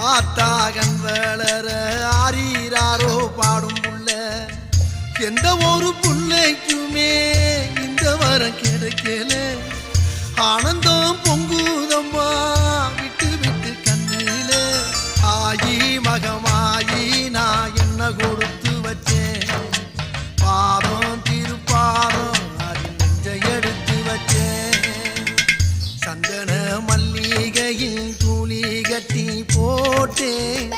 ஆத்தாகன் வளர ஆரீராரோ பாடும் புள்ள எந்த ஒரு புள்ளைக்குமே இந்த வரம் கிடைக்கல ஆனந்தம் பொங்குதம்மா விட்டு விட்டு கண்ணில ஆயி மகமாயி நான் என்ன கொடுத்து வச்சேன் பாதம் திருப்பாதம் அது நெஞ்சை எடுத்து வச்சேன் சந்தன மல்லிகையில் தூளி கட்டி போட்டேன்